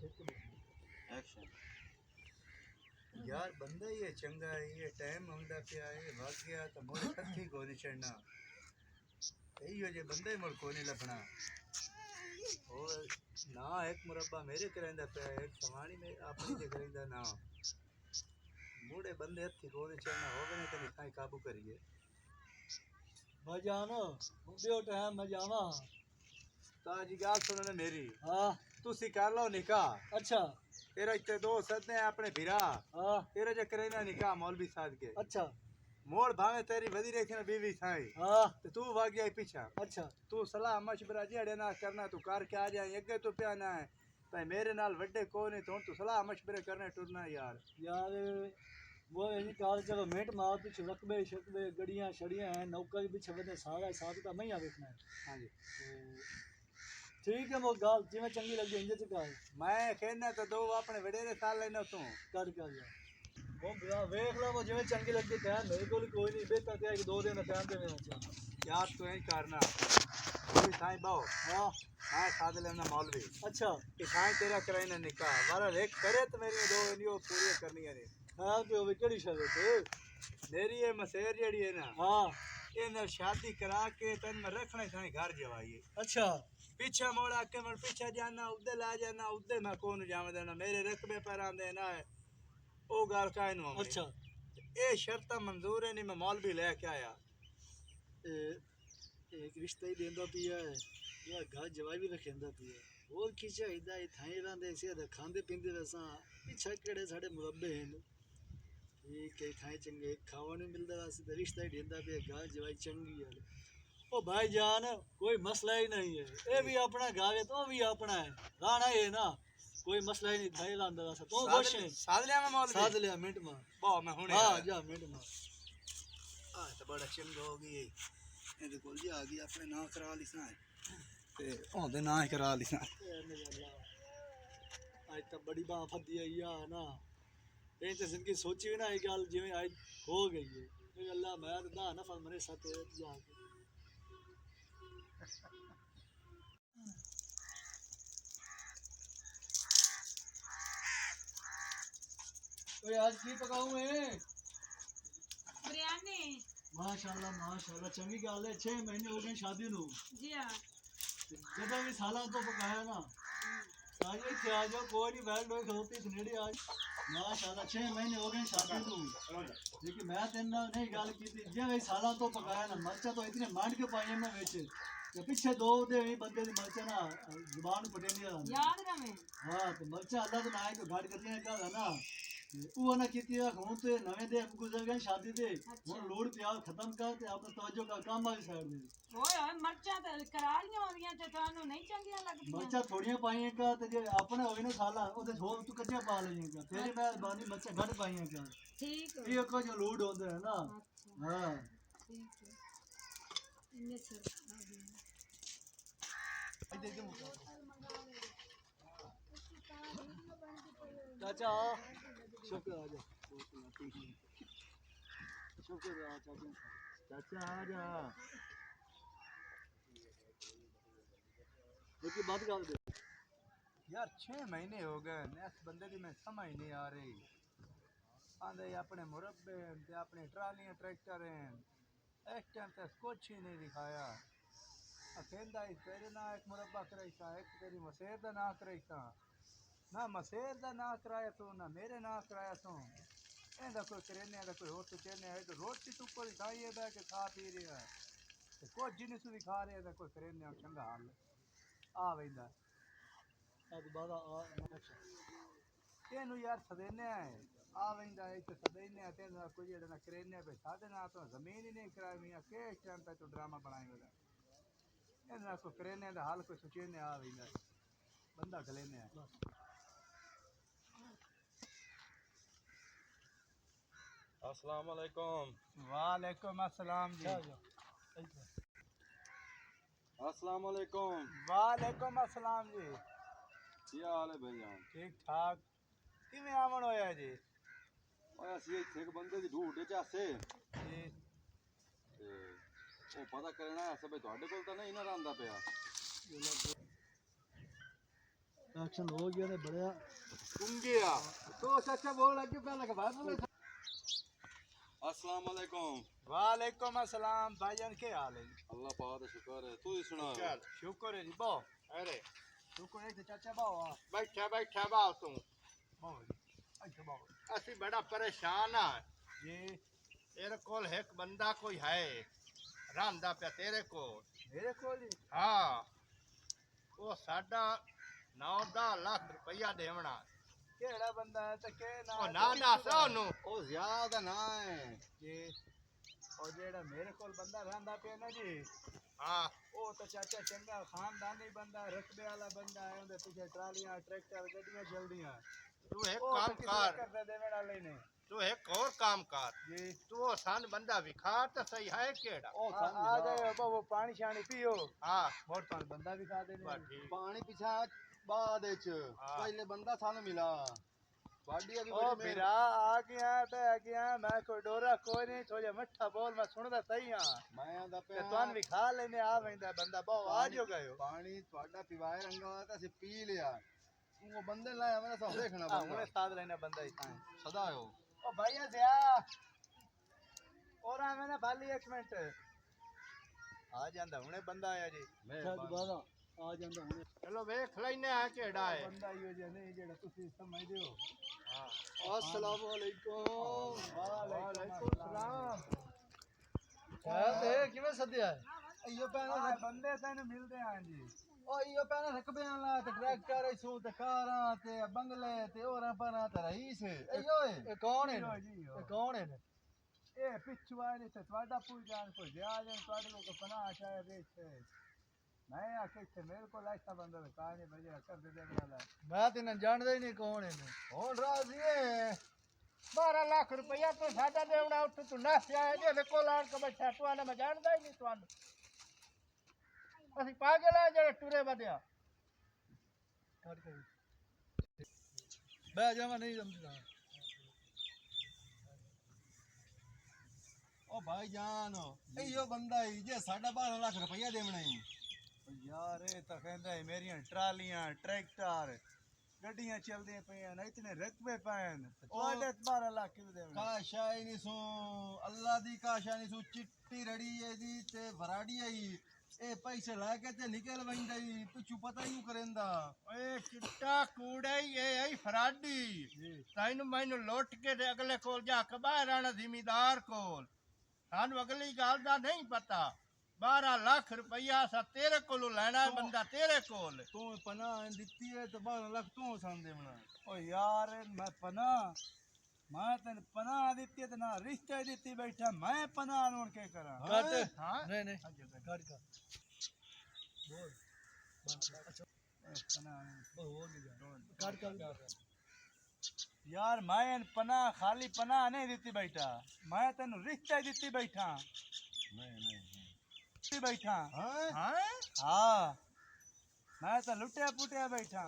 Action यार बंदा ही है चंगा है ये टाइम आंदा पिया है भाग गया तो मोर हथी को नहीं चढ़ना यही जे बंदे ही मोर को नहीं लभना और ना एक मुरब्बा मेरे करेंदा पिया एक समानी में अपनी के करेंदा ना मोड़े बंदे हथी को नहीं चढ़ना होवे ने कभी काई काबू करिए मजानो मुंडियो टाइम मैं जावा ताजी गाल सुनने मेरी हां तुसी कर लो निकाह अच्छा तेरा इतने दो सदने अपने भिरा हां तेरे जे करेना निकाह मौलवी साहब के अच्छा मोड़ भावे तेरी वदी रखी ना बीवी साई हां ते तू भाग गया पीछा अच्छा तू सलाह मशवरा जेड़े ना करना तू करके आ जाए अगे तो पिया ना है भाई मेरे नाल वड्डे को नहीं तो तू सलाह मशवरे करने टुरना यार वो यही काल चलो मिनट मार पीछे रकबे शकबे गड़ियां छड़ियां हैं नौकर पीछे बने सारा हिसाब का मैं देखना है हां जी ठीक है वो गाल जिवें चंगी लगी इंजे च कर मैं कहना तो दो अपने वडेरे साल लेना तू कर यार वो बिया देख ला वो जिवें चंगी लगी टाइम मेरे को कोई नहीं बेहतर ते कि 2 दिन टाइम देना चाहिए यार तू ऐ करना कोई साईं बाओ हां हां साद लेना मौलवी अच्छा कि साईं तेरा कराइना निकाह वाला एक करे तो मेरी दो इनियो पूरी करनी है हां तो वे केड़ी शर्त मेरी ये मसेर जेड़ी है ना हां ये शादी करा के तन में रखना साईं घर जवाइए अच्छा पीछे मोड़ा के मैं पीछे जाना उधे ला जाना उधे मैं कौन जावे देना मेरे रकबे पर आंदे ना है ओ गाल काई नु अच्छा ए शर्त मंजूर है नहीं मैं मौलवी लेके आया एक रिश्ता ही देंदा पिया है या घर जवाई भी रखेंदा पिया और की चाहिदा है थाई रहंदे से खांदे पींदे रसा पीछे केड़े साडे मुरब्बे हैं ये कई थाई चंगे खावन मिलदा वास्ते रिश्ता ही देंदा पिया घर जवाई चंगी है ओ भाई जान कोई मसला ही नहीं है ये भी अपना घर है तो भी अपना है राणा है ना कोई मसला ही नहीं थाई लांदा वास्ते तो खुश है साध लिया मैं मौलवी साध लिया मिनट में बा मैं हुने हां जा मिनट में आ तो बड़ा चंगा हो गई ਇਹਦੇ ਕੋਲ ਜੀ ਆ ਗਈ ਆਪਣੇ ਨਾਂ ਕਰਾ ਲਿਸਾ ਤੇ ਉਹਦੇ ਨਾਂ ਹੀ ਕਰਾ ਲਿਸਾ ਅੱਜ ਤਾਂ ਬੜੀ ਬਾਹ ਫੱਦੀ ਆਈ ਆ ਨਾ ਇਹ ਤੇ ਜ਼ਿੰਦਗੀ ਸੋਚੀ ਵੀ ਨਾ ਇਹ ਗੱਲ ਜਿਵੇਂ ਅੱਜ ਹੋ ਗਈ ਹੈ ਇਹ ਅੱਲਾ ਮੈਂ ਤਾਂ ਨਾ ਫਲ ਮਰੇ ਸਾਥ ਜਾ ਕੇ ओए आज की पकाऊं मैं बिरयानी माशाल्लाह चंगी गल है 6 महीने हो गए शादी नु जी हां जब भी साला तो पकाया ना आज इत्थे आ जाओ कोई नहीं बैठ लो खलोती सनेड़ी आज माशाल्लाह 6 महीने हो गए शादी नु लेकिन मैं तेन नहीं गल की जे भाई साला तो पकाया ना मर्चा तो इतने मांड के पाई ना विच ते पीछे दो दे बंदे दी मर्चा ना जुबान पटेंदी याद रहे हां तो मर्चा अल्लाह तो ना है तो गाड़ करती है का ना ਉਹ ਨਾ ਕੀਤੀ ਆ ਹੁਣ ਤੇ ਨਵੇਂ ਦੇ ਗੁਜ਼ਰ ਗਏ ਸ਼ਾਦੀ ਦੇ ਹੁਣ ਲੋੜ ਪਿਆਰ ਖਤਮ ਕਰ ਤੇ ਆਪਣਾ ਤਵੱਜੋ ਕਰ ਕੰਮ ਵਾਲੀ ਸਾਈਡ ਦੇ ਓਏ ਓਏ ਮਰਚਾਂ ਤੇ ਕਰਾਰੀਆਂ ਆਉਂਦੀਆਂ ਤੇ ਤੁਹਾਨੂੰ ਨਹੀਂ ਚੰਗੀਆਂ ਲੱਗਦੀਆਂ ਮਰਚਾਂ ਥੋੜੀਆਂ ਪਾਈਆਂ ਕਾ ਤੇ ਜੇ ਆਪਣੇ ਹੋਵੇ ਨਾ ਸਾਲਾ ਉਹਦੇ ਹੋਰ ਤੂੰ ਕੱਚਾ ਪਾ ਲਈਆਂ ਕਾ ਤੇਰੀ ਮਿਹਰਬਾਨੀ ਮਰਚਾਂ ਘੱਟ ਪਾਈਆਂ ਕਾ ਠੀਕ ਇਹ ਕੋ ਜੋ ਲੋੜ ਹੁੰਦਾ ਹੈ ਨਾ ਹਾਂ ਠੀਕ ਹੈ ਇੰਨੇ ਸਰ ਚਾਚਾ शुक्र आ जा शुक्र चाचा आ जा लेकिन बात कर दे यार 6 महीने हो गए इस बंदे की मैं समझ नहीं आ रही आंदे अपने मुरब्बे ते अपने ट्रालियां ट्रैक्टर हैं इस टाइम तक कुछ ही नहीं दिखाया अकेंदा ही तेरे ना एक मुरब्बा कराईसा एक तेरी मसेर दा ना कराईसा ना मसेर दा ना कराया तू ना मेरे ना कराया तू ਇਹਦਾ ਕੋਈ ਕਰੇਨੇ ਦਾ ਕੋਈ ਹੋਰ ਤੇ ਚੇਨੇ ਹੈ ਤੇ ਰੋਟੀ ਤੂੰ ਕੋਈ ਖਾਈ ਹੈ ਬੈ ਕੇ ਖਾ ਪੀ ਰਿਹਾ ਤੇ ਕੁਝ ਜਿੰਨੇ ਤੂੰ ਖਾ ਰਿਹਾ ਦਾ ਕੋਈ ਕਰੇਨੇ ਚੰਗਾ ਹਾਲ ਆ ਵੈਂਦਾ अब बादा आ ਇਹਨੂੰ ਯਾਰ ਸਦੇਨੇ ਹੈ ਆ ਵੈਂਦਾ ਇੱਥੇ ਸਦੇਨੇ ਤੇ ਨਾ ਕੋਈ ਜਿਹੜਾ ਨਾ ਕਰੇਨੇ ਬੇ ਸਾਡੇ ਨਾਲ ਤਾਂ ਜ਼ਮੀਨ ਹੀ ਨਹੀਂ ਕਰਾਈ ਮੀਆਂ ਕਿ ਇਸ ਟਾਈਮ ਤੇ ਤੂੰ ਡਰਾਮਾ ਬਣਾਈ ਵਾਲਾ ਇਹਦਾ ਕੋਈ ਕਰੇਨੇ ਦਾ ਹਾਲ ਕੋਈ ਸੁਚੇਨੇ ਆ ਵੈਂਦਾ ਬੰਦਾ ਗਲੇਨੇ ਹੈ अस्सलाम वालेकुम। वालेकुम अस्सलाम जी अस्सलाम वालेकुम। वालेकुम अस्सलाम जी क्या हाल है भाईजान? ठीक ठाक किवें आवन होया जी ओए असी इत्थे एक बंदे दी ढूंढ च आसे जी ते ओ पता करना है सब तुहाडे कोल तां नहीं ना रंदा पिया एक्शन हो गया ने बड़े कुंगिया तो चाचा बोल लगे पहले के बाद बोले अस्सलाम वालेकुम वालेकुम अस्सलाम भाईजान, के हाल है? अल्लाह पाक दा शुक्र है तू ही सुना शुक्र है जी। बहु अरे शुक्र है कि चाचा बहु आ बैठा बैठा बाल तू बहु जी, अच्छा बहु असी बड़ा परेशान हाँ जी। तेरे कोल एक बंदा कोई है रांदा पे तेरे को मेरे को जी हाँ वो साडा 9-10 लाख रुपया देवना केड़ा बंदा है ते के ना ओ ना दस ओनू ओ ज्यादा ना है जी। और जेड़ा मेरे कोल बंदा रहंदा पे ना जी, हाँ ओ तो चाचा चंगा खानदानी बंदा, रकबे वाला बंदा है। उनके पीछे ट्रालियां, ट्रैक्टर, गड्डियां चलदियां। तू एक ओ काम तो किसी कर कर दे देवे वाले ने तू एक और काम कर जी। तू वो सन बंदा विखा तो सही है केड़ा ओ आ जाओ बाबू, पानी शानी पियो हाँ मोर तो बंदा भी खा देने। बस ठीक पानी पिछा बाद विच हाँ। पहले बंदा सानू मिला वाडी अभी ओ बड़ी बिरा आ गया मैं कोई डोरा कोई नहीं, थोड़ा मट्ठा बोल मैं सुनदा सही हां मैं दा ते पे तुम भी खा लेने आ वेंदा बंदा बहु आ जो गयो। पानी ਤੁਹਾਡਾ पिवाए रंगा हुआ था पी लिया वो बंदे लाया मैंने सब देखना आ बंदा हुने साथ लेना बंदा ही था। सदा हो ओ भैया दया और आ मैंने भाली 1 मिनट आ जांदा हुने बंदा आया जी। शायद बाद आ जांदा हुने चलो वेख लेने आ केड़ा है बंदा ही हो जे नहीं जेड़ा तुसी समझदे हो। हाँ अस्सलाम वालेकुम वालेकुम सलाम। ते किਵੇਂ सद्या है अयो आ पैना बंदे तैन मिलदे हैं जी। ओ यो पैना रकबे वाला ते ट्रैक्टर सो ते कारां ते बंगले ते ओरा परा ते रईस अयो ये कौन है जी ये हो। कौन है ए पिछू आए ते ਤੁਹਾਡਾ पूछ जान को जा जान ਤੁਹਾਡੇ को पना आशा देख मैं आके थे मेरे को लाइसा बंदा कहानी भैया कर दे वाला मैं तो न जानदा ही नहीं कौन है होन राजी है 12 लाख रुपया तो साडा देवना उठ तू ना आया जे कोल आन के बैठा तू आने मैं जानदा ही नहीं तुआन ਅਸੀਂ ਪਾਗਲ ਆ ਜਿਹੜੇ ਟੁਰੇ ਵਧਿਆ काट कर मैं जावा नहीं समझदा ओ भाईजान अयो बंदा ही जे 12.5 लाख रुपया देवना ही यार ये तो कहंदा है मेरियां ट्रालियां ट्रैक्टर गड्डियां चलदियां पईयां ना इतने रकबे पैन ਤੁਹਾਡੇ 12 लाख क्यों देवना। काशा ही नहीं सो अल्लाह दी काशा नहीं सो चिट्टी रड़ी है दी ते भराड़ी आई ए पैसे लाके ते निकल वंदा ही पिछू पता ही करेंदा ਓਏ ਚਿੱਟਾ ਕੂੜਾ ਹੀ ਇਹ ਹੈ ਫਰਾਡੀ ਤੈਨੂੰ ਮੈਨੂੰ ਲੁੱਟ ਕੇ ਤੇ ਅਗਲੇ ਕੋਲ ਜਾ ਕੇ ਬਾਹਰ ਆਣਾ ਜ਼ਿਮੀਦਾਰ ਕੋਲ ਸਾਨੂੰ ਅਗਲੀ ਗੱਲ ਦਾ ਨਹੀਂ ਪਤਾ 12 ਲੱਖ रुपया सा तेरे कोलों लेना है बंदा तेरे कोल तू पनाह दित्ती है तो 12 लाख तू सान देवना ओ यार मैं मैं तेन पनाह दित्ती है ते ना रिश्ते दित्ती बैठा मैं पनाह नोन के करा। काट हाँ नहीं नहीं काट का बोल पनाह हो गया काट का यार मैं पनाह खाली पनाह नहीं दित्ती बैठा, मैं तेन रिश्ते दित्ती बैठा दित्ती बैठा। हां हाँ हाँ मैं तो लुटिया पुटिया बैठा।